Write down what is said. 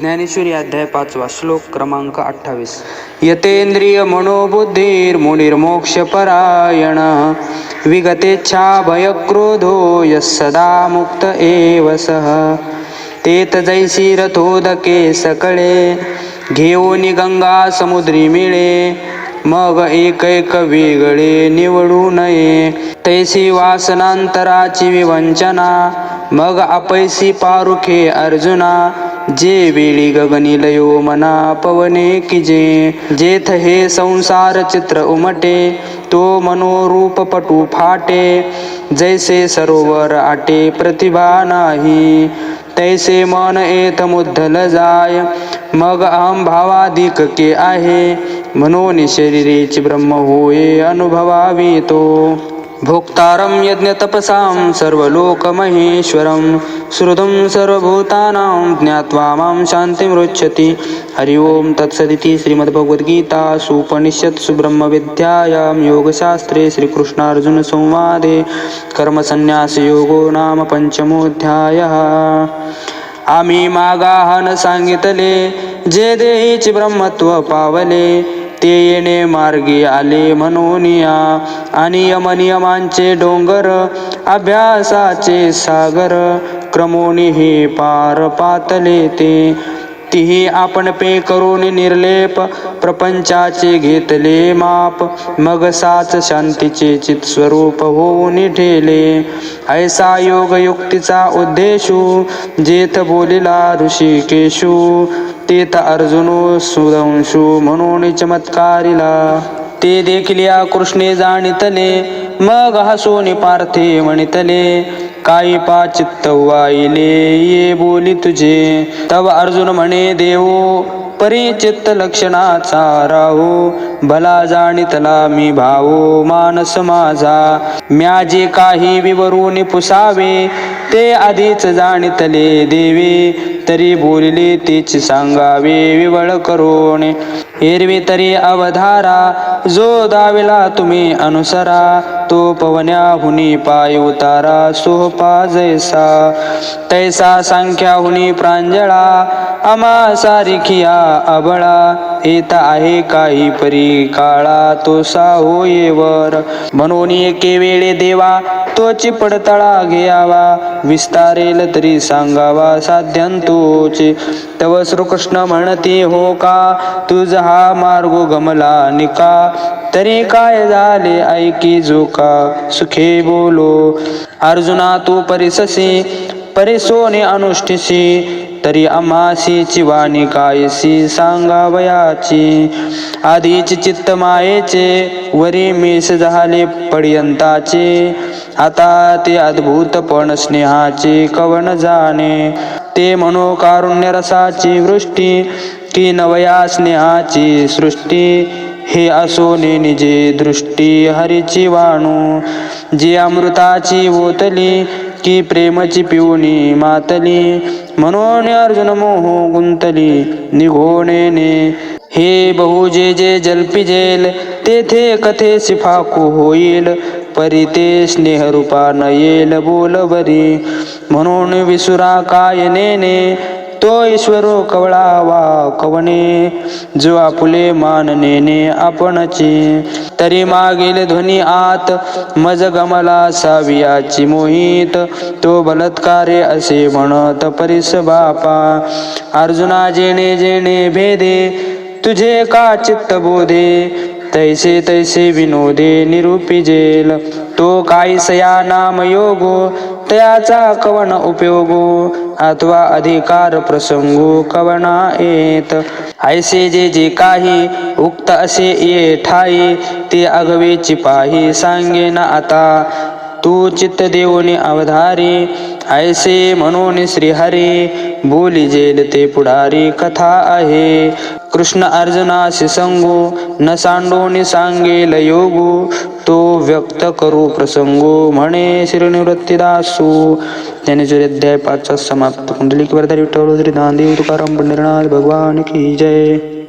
ज्ञानेश्वरी अध्याय 5 श्लोक क्रमांक 28. यतेंद्रिय मनोबुद्धिर्मुनिर्मोक्षपरायण विगतेच्छा भयक्रोधो यस्सदा मुक्त एव सः तेत जैसी रथोदके सकळे घेऊनी गंगा समुद्री मिळे मग एक वेगळे निवडू नये तैसी वासनांतराची विवंचना मग अपैसी पारुखे अर्जुना जे वेळी गगनी लयो मना पवने किजे जेथ हे संसार चित्र उमटे तो मनोरूप पटू फाटे जैसे सरोवर आटे प्रतिभा नाही तैसे मन येत मुद्धल जाय मग अहम भावाधिक के आहे म्हणून शरीरेची ब्रह्म होये अनुभवावी तो भोक्तारं यज्ञ तपसां सर्वलोकमहेश्वरं श्रुतं सर्वभूतानां ज्ञात्वा मां शान्तिमृच्छति. हरि ओम तत्सदिति श्रीमद्भगवद्गीतासु उपनिषत्सु ब्रह्मविद्यायां योगशास्त्रे श्रीकृष्णार्जुनसंवादे कर्मसन्न्यासयोगो नाम पंचमोऽध्यायः. आम्ही मागाहन सांगितले जे देहीचे ब्रह्मत्व पावले ते येणे मार्गी आले म्हणूनिया आणि यमनियमांचे डोंगर अभ्यासाचे सागर क्रमोनी हे पार पातले ते तिही आपण पे करून निर्लेप प्रपंचाचे घेतले माप मग साच शांतीचे चित्स्वरूप होऊन ठेले ऐसा योग युक्तीचा उद्देशू जेथ बोलिला ऋषिकेशू तेथ अर्जुनो सुदंशू म्हणून चमत्कारिला ते देखिल्या कृष्णे जाणितले मग हसोनी पार्थे म्हणितले काही पाचित्त वाईले ये बोली तुझे तव अर्जुन म्हणे देवो परिचित्त लक्षणाचा राहो भला जाणितला मी भावो मानस माझा म्या जे काही विवरून पुसावे ते आधीच जाणितले देवे तरी बोलले तेच सांगावे विवळ करून एरवी तरी अवधारा जो दाविला तुम्ही अनुसरा तो पवन्याहुनी पाय उतारा सोपा जैसा तैसा संख्याहुनी प्रांजळा आम्हा सारिखिया अबळा येत आहे काही परी काळा तो होयेवर म्हणून एके वेळे देवा तोची पडतळा घ्यावा विस्तारेल तरी सांगावा साध्यंतोचे तव श्रीकृष्ण म्हणते हो का तुझ हा मार्ग गमला निका तरी काय झाले ऐकी जो का सुखे बोलो अर्जुना तू परिससी परिसोने अनुष्ठिसी तरी आम्हासीची वाणी कायसी सांगावयाची आधीची चित्त मायेचे वरी मेष झाले पर्यंताचे आता ते अद्भुत पण स्नेहाचे कवन जाणे ते मनोकारुण्य रसाची वृष्टी की नवया स्नेहाची सृष्टी हे असोने निजे दृष्टी हरीची वाणू जी अमृताची ओतली की प्रेमची पिऊनी मातली म्हणून अर्जुन मोह गुंतली निघोणेने हे बहु जे जे जल्पिजेल तेथे कथेसी फाकू होईल परी ते स्नेहरूपा न येल बोल बरी म्हणून विसुरा काय नेने तो ईश्वरो कवळावा कवणे जो आपुले माननेने आपणची तरी मागील ध्वनी आत मज गमला सावियाची मोहित तो बलात्कारे असे म्हणत परिस बापा अर्जुना जेणे जेणे भेदे तुझे का चित्त बोधे तैसे तैसे विनोदे निरूपिजेल तो कायसया नाम योगो तयाचा कवन उपयोगो अथवा अधिकार प्रसंगो कवना येत ऐसे जे जे काही उक्त असे ये ठाई ते अगवेची पाही सांगेन आता तू चित्त देऊनी अवधारी ऐसे म्हणून श्रीहरी बोली जेल ते पुढारी कथा आहे कृष्ण अर्जुनासी संगो न सांडोनी सांगेल योगो तो व्यक्त करू प्रसंगो म्हणे श्रीनिवृत्तीदासू. ज्ञानेश्वरी अध्याय 5 समाप्त. कुंडलिक वरदारी विठ्ठल श्री नामदेव तुकाराम पंढरीनाथ भगवान की जय.